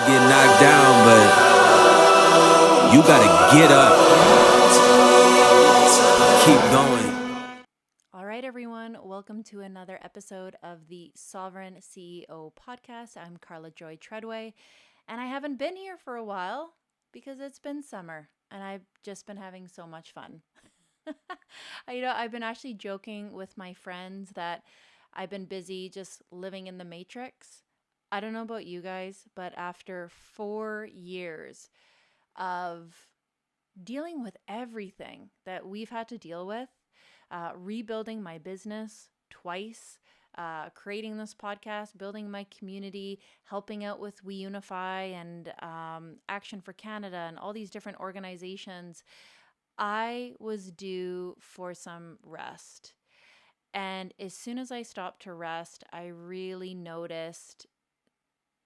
get knocked down, but you gotta get up. Keep going. All right, everyone, welcome to another episode of the Sovereign CEO podcast. I'm Carla Joy Treadway, and I haven't been here for a while because it's been summer and I've just been having so much fun. I've been actually joking with my friends that I've been busy just living in the matrix. I don't know about you guys, but after 4 years of dealing with everything that we've had to deal with, rebuilding my business twice, creating this podcast, building my community, helping out with We Unify and Action for Canada and all these different organizations, I was due for some rest. And as soon as I stopped to rest, I really noticed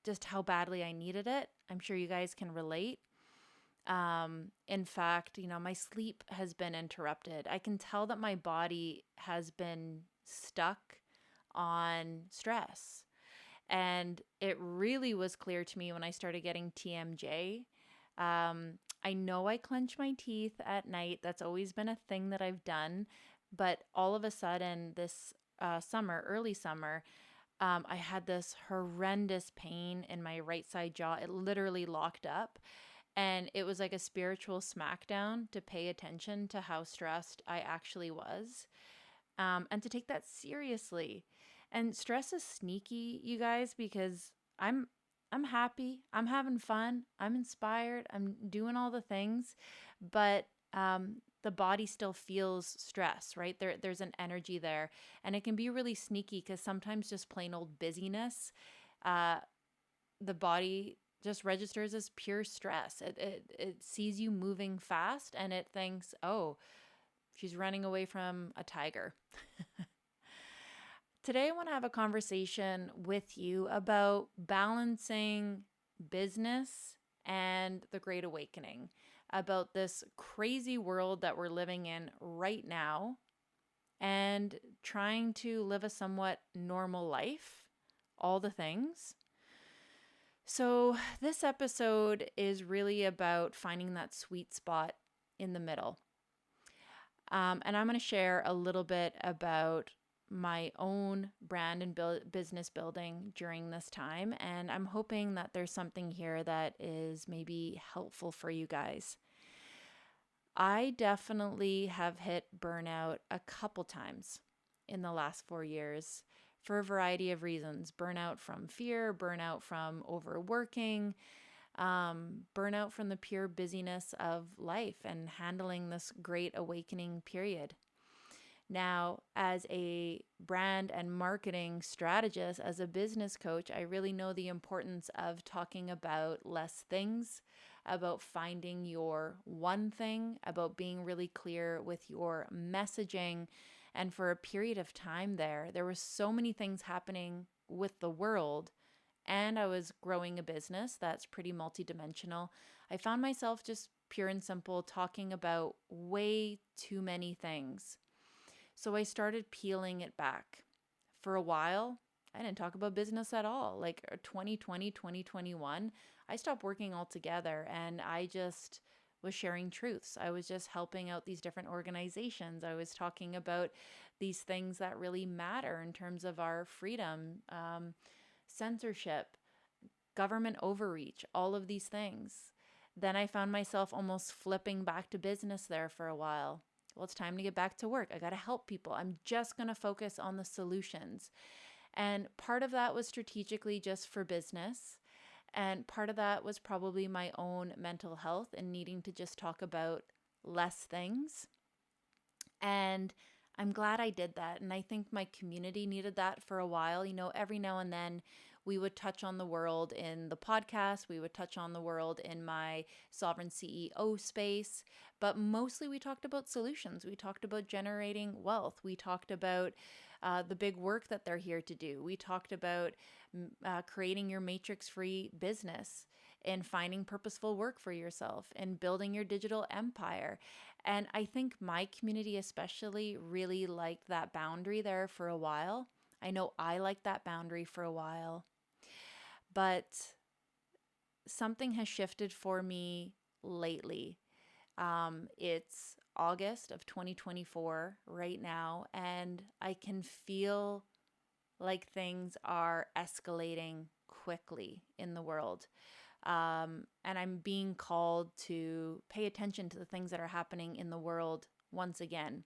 just how badly I needed it. I'm sure you guys can relate. In fact, my sleep has been interrupted. I can tell that my body has been stuck on stress. And it really was clear to me when I started getting TMJ. I know I clench my teeth at night. That's always been a thing that I've done. But all of a sudden, this early summer, I had this horrendous pain in my right side jaw. It literally locked up. And it was like a spiritual smackdown to pay attention to how stressed I actually was, and to take that seriously. And stress is sneaky, you guys, because I'm happy, I'm having fun, I'm inspired, I'm doing all the things, but the body still feels stress, right? There's an energy there, and it can be really sneaky because sometimes just plain old busyness, uh, the body just registers as pure stress. It sees you moving fast and it thinks, oh, she's running away from a tiger. Today, I want to have a conversation with you about balancing business and the Great Awakening, about this crazy world that we're living in right now and trying to live a somewhat normal life, all the things. So, this episode is really about finding that sweet spot in the middle. And I'm going to share a little bit about my own brand and business building during this time. And I'm hoping that there's something here that is maybe helpful for you guys. I definitely have hit burnout a couple times in the last 4 years for a variety of reasons. Burnout from fear, burnout from overworking, burnout from the pure busyness of life and handling this great awakening period. Now, as a brand and marketing strategist, as a business coach, I really know the importance of talking about less things, about finding your one thing, about being really clear with your messaging. And for a period of time there were so many things happening with the world, and I was growing a business that's pretty multidimensional. I found myself just pure and simple talking about way too many things. So I started peeling it back. For a while, I didn't talk about business at all. Like 2020, 2021, I stopped working altogether and I just was sharing truths. I was just helping out these different organizations. I was talking about these things that really matter in terms of our freedom, censorship, government overreach, all of these things. Then I found myself almost flipping back to business there for a while. Well, it's time to get back to work. I got to help people. I'm just going to focus on the solutions. And part of that was strategically just for business. And part of that was probably my own mental health and needing to just talk about less things. And I'm glad I did that. And I think my community needed that for a while. Every now and then we would touch on the world in the podcast. We would touch on the world in my Sovereign CEO space. But mostly we talked about solutions. We talked about generating wealth. We talked about the big work that they're here to do. We talked about creating your matrix-free business and finding purposeful work for yourself and building your digital empire. And I think my community especially really liked that boundary there for a while. I know I liked that boundary for a while. But something has shifted for me lately. It's August of 2024 right now, and I can feel like things are escalating quickly in the world. And I'm being called to pay attention to the things that are happening in the world once again.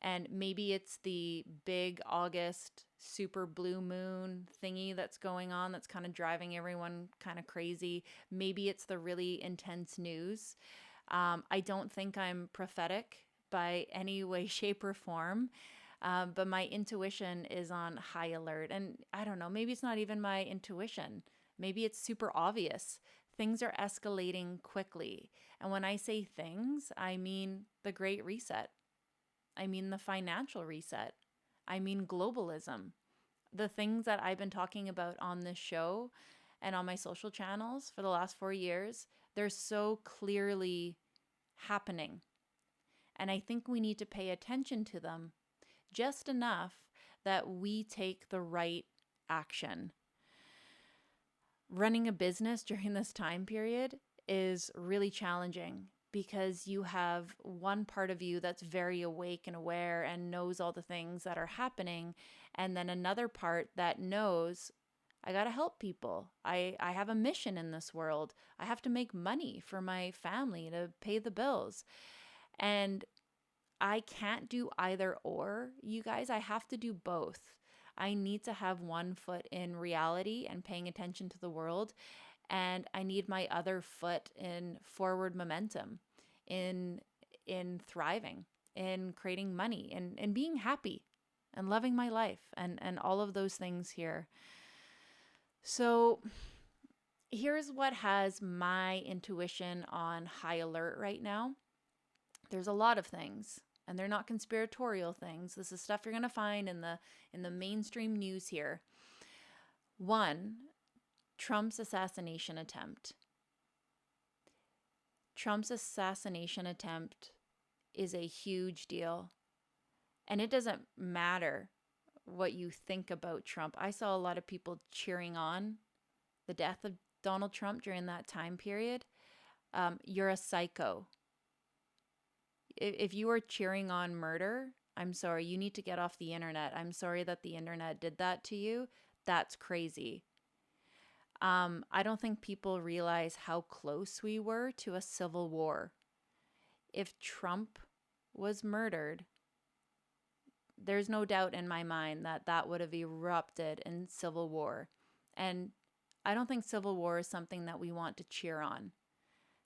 And maybe it's the big August super blue moon thingy that's going on that's kind of driving everyone kind of crazy. Maybe it's the really intense news. I don't think I'm prophetic by any way, shape, or form. But my intuition is on high alert. And I don't know, maybe it's not even my intuition. Maybe it's super obvious. Things are escalating quickly. And when I say things, I mean the Great Reset. I mean the financial reset. I mean globalism. The things that I've been talking about on this show and on my social channels for the last 4 years, they're so clearly happening. And I think we need to pay attention to them just enough that we take the right action. Running a business during this time period is really challenging because you have one part of you that's very awake and aware and knows all the things that are happening, and then another part that knows, I got to help people. I have a mission in this world. I have to make money for my family to pay the bills. And I can't do either or, you guys. I have to do both. I need to have one foot in reality and paying attention to the world, and I need my other foot in forward momentum, in thriving, in creating money, and being happy and loving my life and all of those things here. So here's what has my intuition on high alert right now. There's a lot of things, and they're not conspiratorial things. This is stuff you're going to find in the mainstream news here. One, Trump's assassination attempt. Trump's assassination attempt is a huge deal. And it doesn't matter what you think about Trump. I saw a lot of people cheering on the death of Donald Trump during that time period. You're a psycho. If you are cheering on murder, I'm sorry, you need to get off the internet. I'm sorry that the internet did that to you. That's crazy. I don't think people realize how close we were to a civil war. If Trump was murdered, there's no doubt in my mind that that would have erupted in civil war. And I don't think civil war is something that we want to cheer on.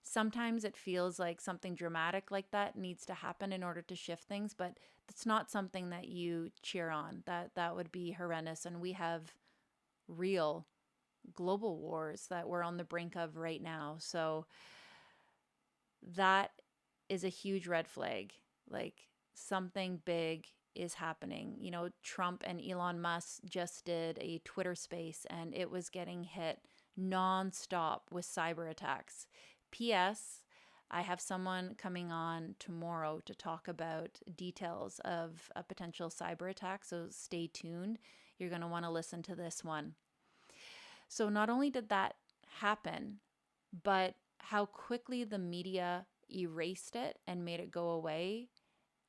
Sometimes it feels like something dramatic like that needs to happen in order to shift things, but it's not something that you cheer on. That would be horrendous. And we have real global wars that we're on the brink of right now. So that is a huge red flag. Like, something big is happening. You know, Trump and Elon Musk just did a Twitter space, and it was getting hit nonstop with cyber attacks. P.S. I have someone coming on tomorrow to talk about details of a potential cyber attack, so stay tuned. You're going to want to listen to this one. So not only did that happen, but how quickly the media erased it and made it go away,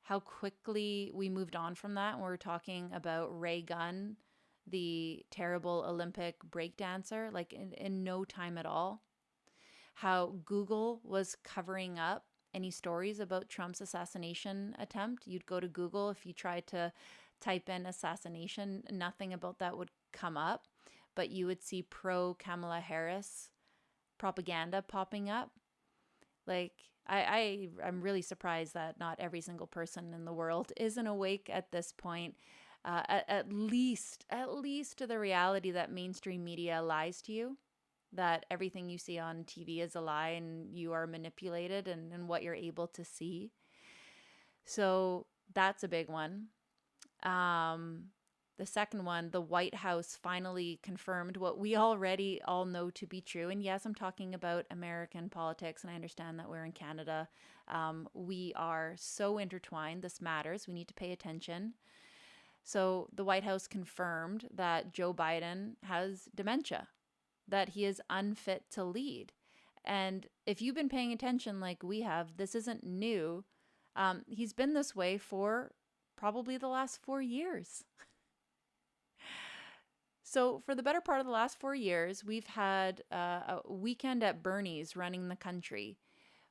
how quickly we moved on from that. And we're talking about Ray Gunn, the terrible Olympic breakdancer, like in no time at all. How Google was covering up any stories about Trump's assassination attempt. You'd go to Google, if you tried to type in assassination, nothing about that would come up, but you would see pro Kamala Harris propaganda popping up. Like, I'm really surprised that not every single person in the world isn't awake at this point, at least to the reality that mainstream media lies to you, that everything you see on TV is a lie and you are manipulated and what you're able to see. So that's a big one. The second one, the White House finally confirmed what we already all know to be true. And yes, I'm talking about American politics, and I understand that we're in Canada. We are so intertwined. This matters. We need to pay attention. So the White House confirmed that Joe Biden has dementia. that he is unfit to lead. And if you've been paying attention like we have, this isn't new. He's been this way for probably the last 4 years. So, for the better part of the last 4 years, we've had a weekend at Bernie's running the country,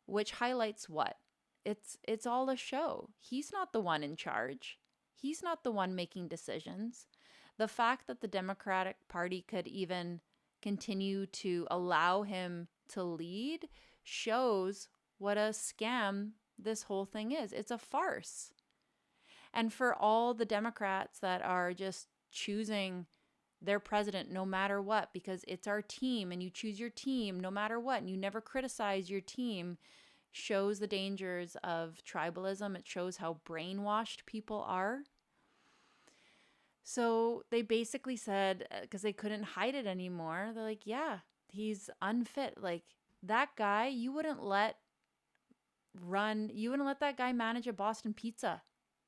which highlights what? It's all a show. He's not the one in charge. He's not the one making decisions. The fact that the Democratic Party could even continue to allow him to lead shows what a scam this whole thing is. It's a farce. And for all the Democrats that are just choosing their president no matter what, because it's our team and you choose your team no matter what, and you never criticize your team, shows the dangers of tribalism. It shows how brainwashed people are. So they basically said, because they couldn't hide it anymore, they're like, yeah, he's unfit. Like, that guy, you wouldn't let that guy manage a Boston Pizza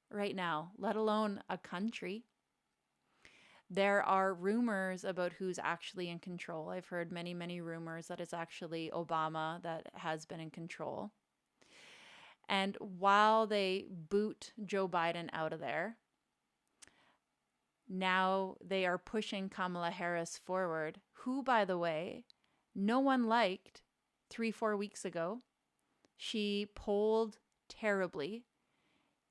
right now, let alone a country. There are rumors about who's actually in control. I've heard many, many rumors that it's actually Obama that has been in control. And while they boot Joe Biden out of there, now they are pushing Kamala Harris forward, who, by the way, no one liked 3-4 weeks ago. She polled terribly.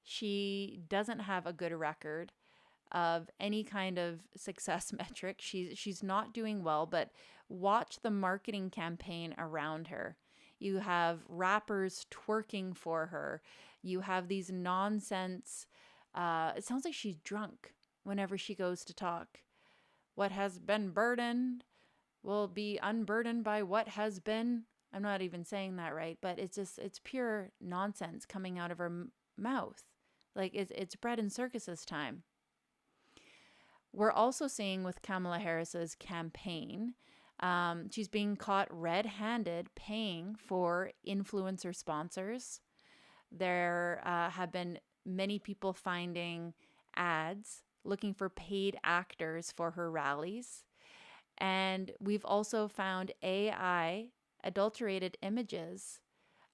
She doesn't have a good record of any kind of success metric. She's not doing well, but watch the marketing campaign around her. You have rappers twerking for her. You have these nonsense, it sounds like she's drunk whenever she goes to talk. What has been burdened will be unburdened by what has been. I'm not even saying that right, but it's pure nonsense coming out of her mouth. Like, it's bread and circuses time. We're also seeing with Kamala Harris's campaign, she's being caught red-handed paying for influencer sponsors. There have been many people finding ads looking for paid actors for her rallies. And we've also found AI adulterated images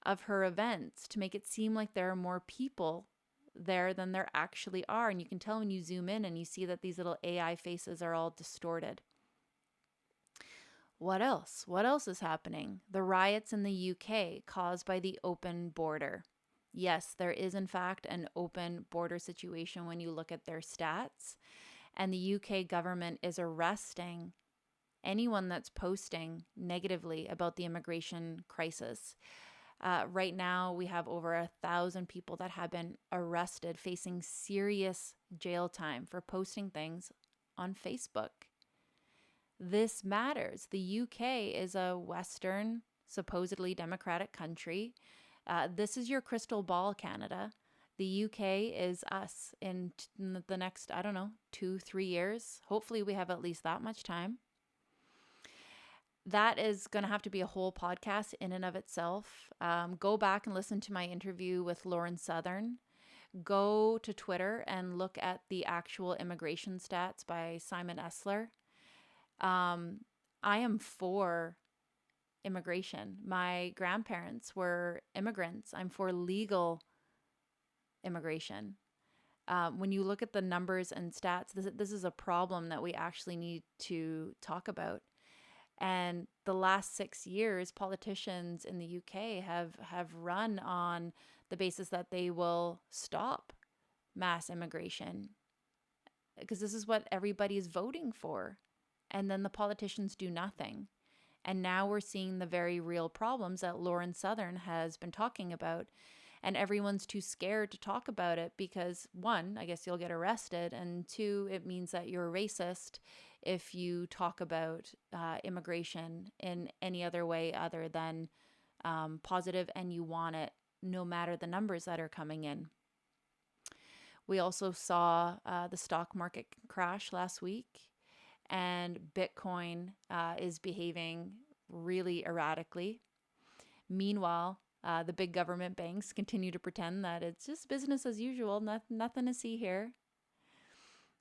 of her events to make it seem like there are more people there than there actually are. And you can tell when you zoom in and you see that these little AI faces are all distorted. What else? What else is happening? The riots in the UK caused by the open border. Yes, there is in fact an open border situation when you look at their stats. And the UK government is arresting anyone that's posting negatively about the immigration crisis. Right now, we have over 1,000 people that have been arrested, facing serious jail time for posting things on Facebook. This matters. The UK is a Western, supposedly democratic country. This is your crystal ball, Canada. The UK is us in the next, 2-3 years. Hopefully we have at least that much time. That is going to have to be a whole podcast in and of itself. Go back and listen to my interview with Lauren Southern. Go to Twitter and look at the actual immigration stats by Simon Esler. I am for immigration. My grandparents were immigrants. I'm for legal immigration. When you look at the numbers and stats, this is a problem that we actually need to talk about. And the last 6 years, politicians in the UK have run on the basis that they will stop mass immigration because this is what everybody is voting for. And then the politicians do nothing. And now we're seeing the very real problems that Lauren Southern has been talking about. And everyone's too scared to talk about it because, one, I guess you'll get arrested. And two, it means that you're a racist if you talk about immigration in any other way other than positive, and you want it no matter the numbers that are coming in. We also saw the stock market crash last week, and Bitcoin is behaving really erratically. Meanwhile, the big government banks continue to pretend that it's just business as usual, nothing to see here.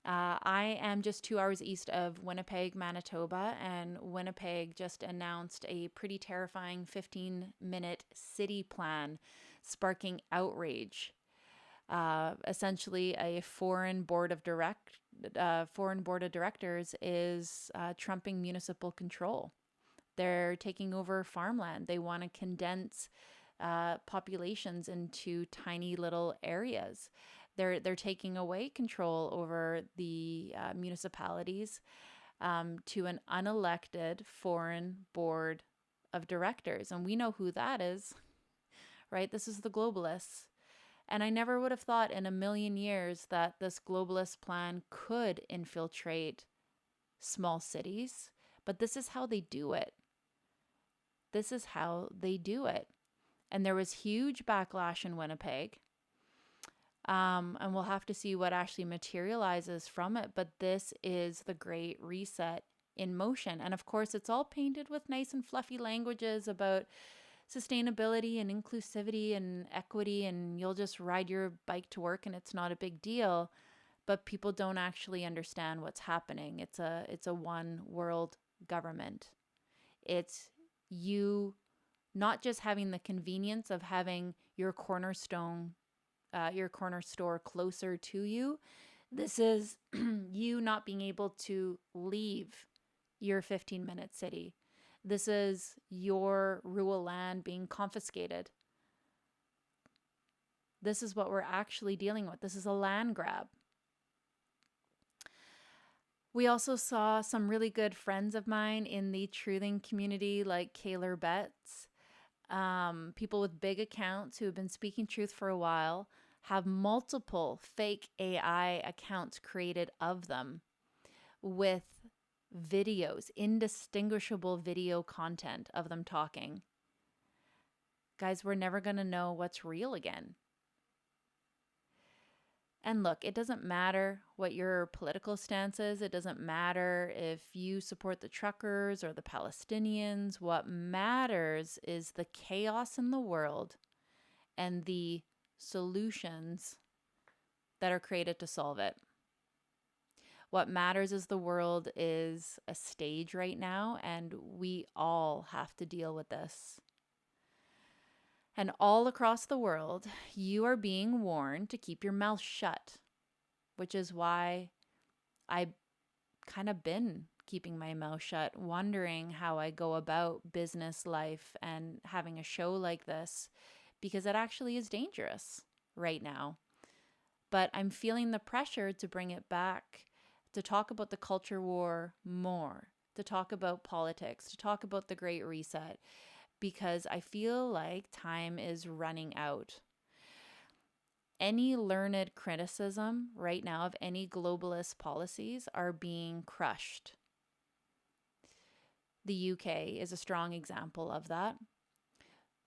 I am just 2 hours east of Winnipeg, Manitoba, and Winnipeg just announced a pretty terrifying 15-minute city plan, sparking outrage. Essentially, a foreign board of directors is trumping municipal control. They're taking over farmland. They want to condense populations into tiny little areas. They're taking away control over the municipalities to an unelected foreign board of directors, and we know who that is, right? This is the globalists. And I never would have thought in a million years that this globalist plan could infiltrate small cities, but this is how they do it. This is how they do it. And there was huge backlash in Winnipeg. And we'll have to see what actually materializes from it. But this is the Great Reset in motion. And of course, it's all painted with nice and fluffy languages about sustainability and inclusivity and equity, and you'll just ride your bike to work and it's not a big deal. But people don't actually understand what's happening. It's a one world government. It's you not just having the convenience of having your corner store closer to you. This is you not being able to leave your 15-minute city. This is your rural land being confiscated. This is what we're actually dealing with. This is a land grab. We also saw some really good friends of mine in the truthing community, like Kaylor Betts. People with big accounts who have been speaking truth for a while have multiple fake AI accounts created of them with videos, indistinguishable video content of them talking. Guys, we're never going to know what's real again. And look, it doesn't matter what your political stance is. It doesn't matter if you support the truckers or the Palestinians. What matters is the chaos in the world and the solutions that are created to solve it. What matters is the world is a stage right now, and we all have to deal with this. And all across the world, you are being warned to keep your mouth shut, which is why I kind of been keeping my mouth shut, wondering how I go about business life and having a show like this, because it actually is dangerous right now. But I'm feeling the pressure to bring it back, to talk about the culture war more, to talk about politics, to talk about the Great Reset, because I feel like time is running out. Any learned criticism right now of any globalist policies are being crushed. The UK is a strong example of that.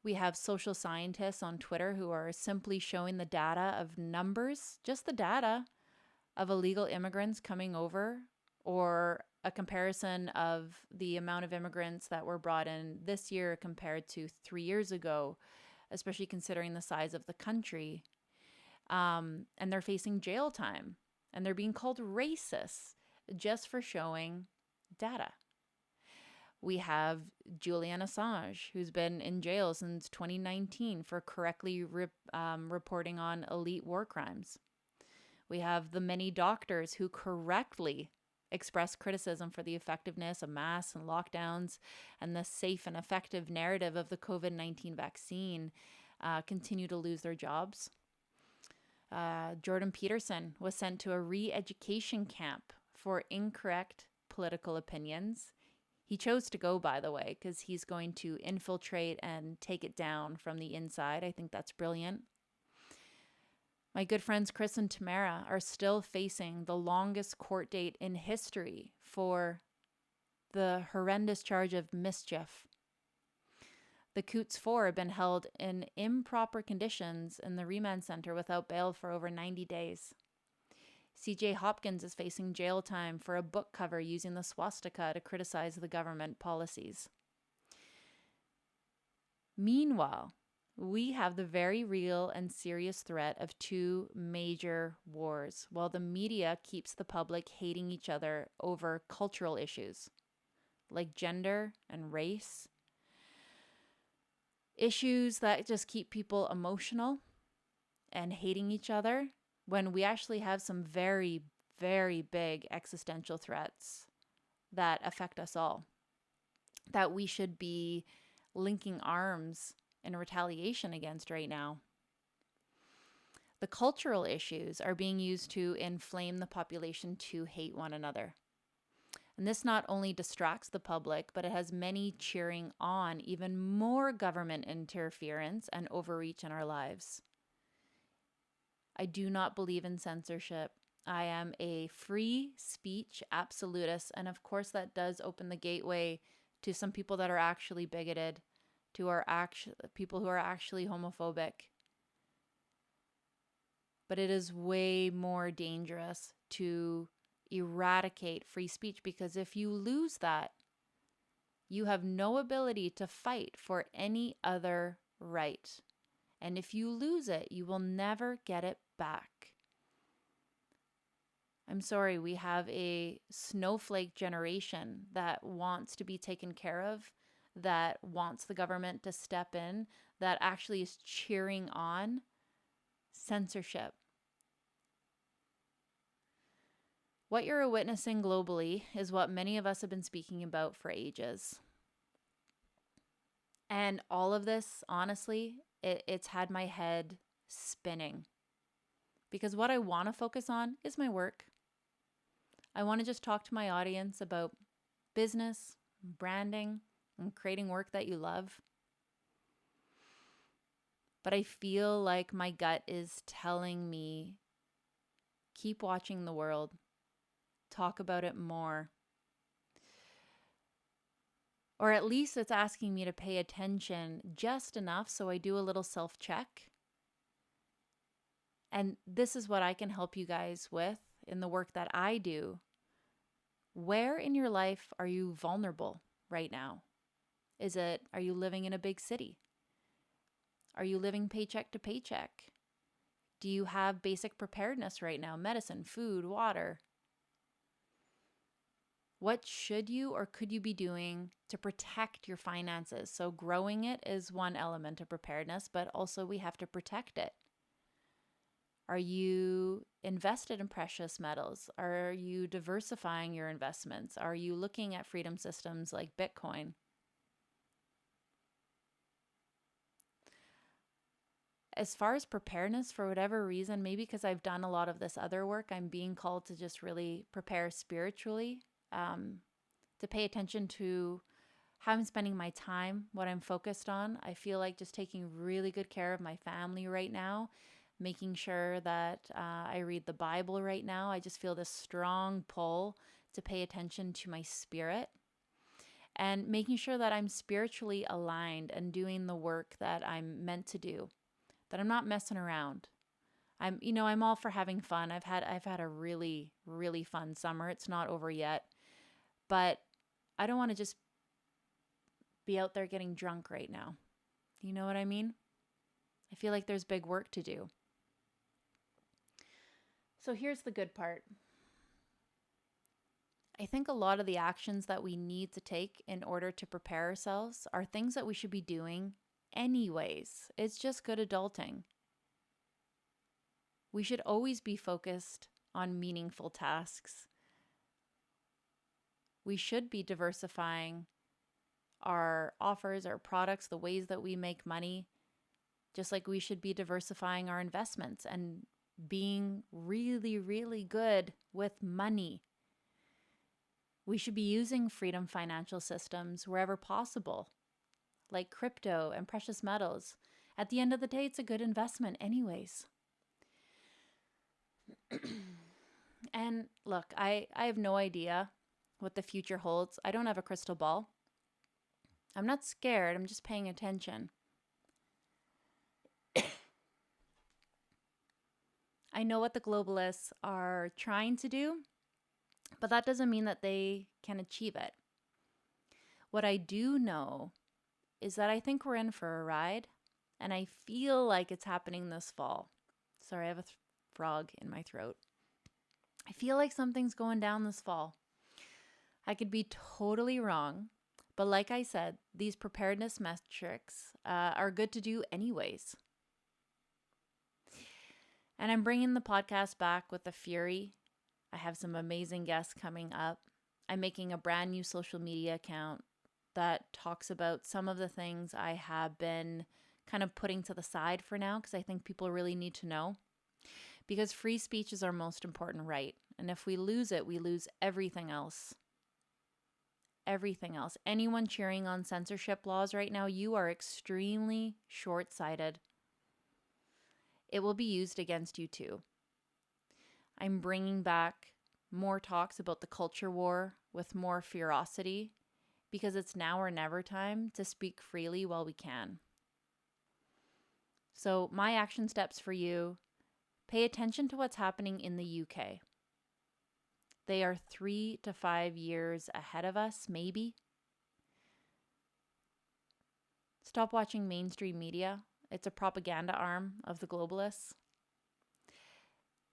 We have social scientists on Twitter who are simply showing the data of numbers, just the data of illegal immigrants coming over, or a comparison of the amount of immigrants that were brought in this year compared to 3 years ago, especially considering the size of the country. And they're facing jail time, and they're being called racists just for showing data. We have Julian Assange, who's been in jail since 2019 for correctly reporting on elite war crimes. We have the many doctors who correctly express criticism for the effectiveness of masks and lockdowns and the safe and effective narrative of the COVID-19 vaccine continue to lose their jobs. Jordan Peterson was sent to a re-education camp for incorrect political opinions. He chose to go, by the way, because he's going to infiltrate and take it down from the inside. I think that's brilliant. My good friends Chris and Tamara are still facing the longest court date in history for the horrendous charge of mischief. The Coots 4 have been held in improper conditions in the remand center without bail for over 90 days. CJ Hopkins is facing jail time for a book cover using the swastika to criticize the government policies. Meanwhile, we have the very real and serious threat of two major wars, while the media keeps the public hating each other over cultural issues like gender and race, issues that just keep people emotional and hating each other, when we actually have some very, very big existential threats that affect us all, that we should be linking arms in retaliation against right now. The cultural issues are being used to inflame the population to hate one another. And this not only distracts the public, but it has many cheering on even more government interference and overreach in our lives. I do not believe in censorship. I am a free speech absolutist. And of course, that does open the gateway to some people that are actually bigoted, to people who are actually homophobic. But it is way more dangerous to eradicate free speech, because if you lose that, you have no ability to fight for any other right. And if you lose it, you will never get it back. I'm sorry, we have a snowflake generation that wants to be taken care of, that wants the government to step in, that actually is cheering on censorship. What you're witnessing globally is what many of us have been speaking about for ages. And all of this, honestly, it's had my head spinning. Because what I want to focus on is my work. I want to just talk to my audience about business, branding, and creating work that you love. But I feel like my gut is telling me, keep watching the world. Talk about it more. Or at least it's asking me to pay attention just enough so I do a little self-check. And this is what I can help you guys with in the work that I do. Where in your life are you vulnerable right now? Are you living in a big city? Are you living paycheck to paycheck? Do you have basic preparedness right now? Medicine, food, water? What should you or could you be doing to protect your finances? So growing it is one element of preparedness, but also we have to protect it. Are you invested in precious metals? Are you diversifying your investments? Are you looking at freedom systems like Bitcoin? As far as preparedness, for whatever reason, maybe because I've done a lot of this other work, I'm being called to just really prepare spiritually, to pay attention to how I'm spending my time, what I'm focused on. I feel like just taking really good care of my family right now, making sure that I read the Bible right now. I just feel this strong pull to pay attention to my spirit and making sure that I'm spiritually aligned and doing the work that I'm meant to do, that I'm not messing around. I'm all for having fun. I've had a really, really fun summer. It's not over yet, but I don't want to just be out there getting drunk right now. You know what I mean? I feel like there's big work to do. So here's the good part. I think a lot of the actions that we need to take in order to prepare ourselves are things that we should be doing anyways. It's just good adulting. We should always be focused on meaningful tasks. We should be diversifying our offers, our products, the ways that we make money, just like we should be diversifying our investments and being really, really good with money. We should be using freedom financial systems wherever possible, like crypto and precious metals. At the end of the day, it's a good investment anyways. And look, I have no idea what the future holds. I don't have a crystal ball. I'm not scared. I'm just paying attention. I know what the globalists are trying to do, but that doesn't mean that they can achieve it. What I do know is that I think we're in for a ride, And I feel like it's happening this fall. Sorry, I have a frog in my throat. I feel like something's going down this fall. I could be totally wrong, but like I said, these preparedness metrics are good to do anyways. And I'm bringing the podcast back with a fury. I have some amazing guests coming up. I'm making a brand new social media account that talks about some of the things I have been kind of putting to the side for now because I think people really need to know. Because free speech is our most important right. And if we lose it, we lose everything else. Everything else. Anyone cheering on censorship laws right now, you are extremely short-sighted. It will be used against you too. I'm bringing back more talks about the culture war with more ferocity because it's now or never time to speak freely while we can. So my action steps for you, pay attention to what's happening in the UK. They are 3 to 5 years ahead of us, maybe. Stop watching mainstream media. It's a propaganda arm of the globalists.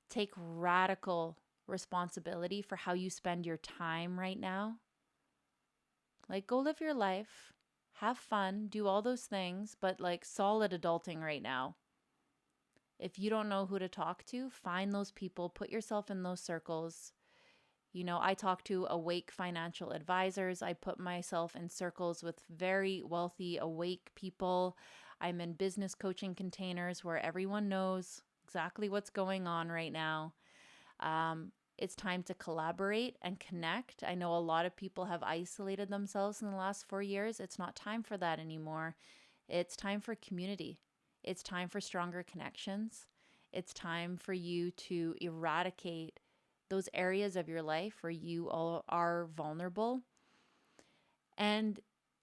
Take radical responsibility for how you spend your time right now. Like, go live your life, have fun, do all those things, but like solid adulting right now. If you don't know who to talk to, find those people, put yourself in those circles. You know, I talk to awake financial advisors. I put myself in circles with very wealthy, awake people. I'm in business coaching containers where everyone knows exactly what's going on right now. It's time to collaborate and connect. I know a lot of people have isolated themselves in the last 4 years. It's not time for that anymore. It's time for community. It's time for stronger connections. It's time for you to eradicate those areas of your life where you all are vulnerable. And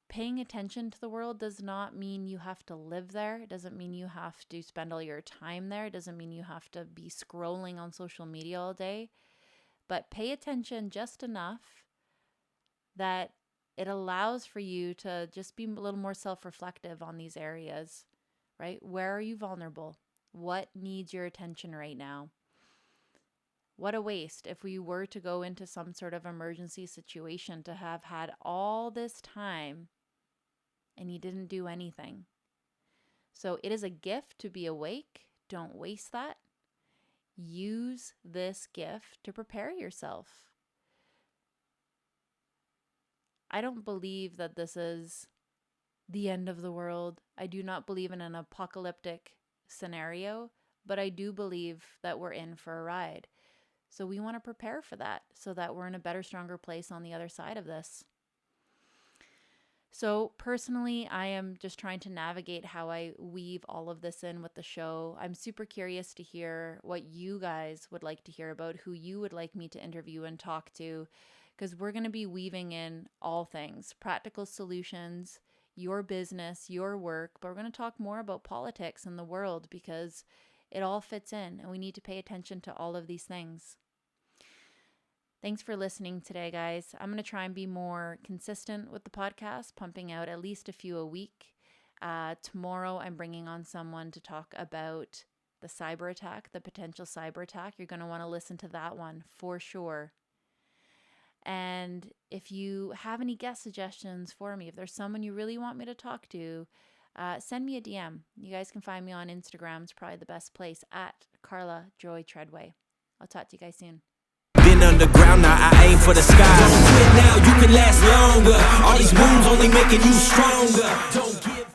paying attention to the world does not mean you have to live there. It doesn't mean you have to spend all your time there. It doesn't mean you have to be scrolling on social media all day. But pay attention just enough that it allows for you to just be a little more self-reflective on these areas, right? Where are you vulnerable? What needs your attention right now? What a waste if we were to go into some sort of emergency situation to have had all this time and you didn't do anything. So it is a gift to be awake. Don't waste that. Use this gift to prepare yourself. I don't believe that this is the end of the world. I do not believe in an apocalyptic scenario, but I do believe that we're in for a ride. So we want to prepare for that so that we're in a better, stronger place on the other side of this. So personally, I am just trying to navigate how I weave all of this in with the show. I'm super curious to hear what you guys would like to hear about, who you would like me to interview and talk to, because we're going to be weaving in all things, practical solutions, your business, your work, but we're going to talk more about politics and the world because it all fits in and we need to pay attention to all of these things. Thanks for listening today, guys. I'm going to try and be more consistent with the podcast, pumping out at least a few a week. Tomorrow, I'm bringing on someone to talk about the cyber attack, the potential cyber attack. You're going to want to listen to that one for sure. And if you have any guest suggestions for me, if there's someone you really want me to talk to, send me a DM. You guys can find me on Instagram. It's probably the best place at Carla Joy Treadway. I'll talk to you guys soon. Been underground, now I aim for the sky. Don't quit now, you can last longer. All these wounds only making you stronger. Don't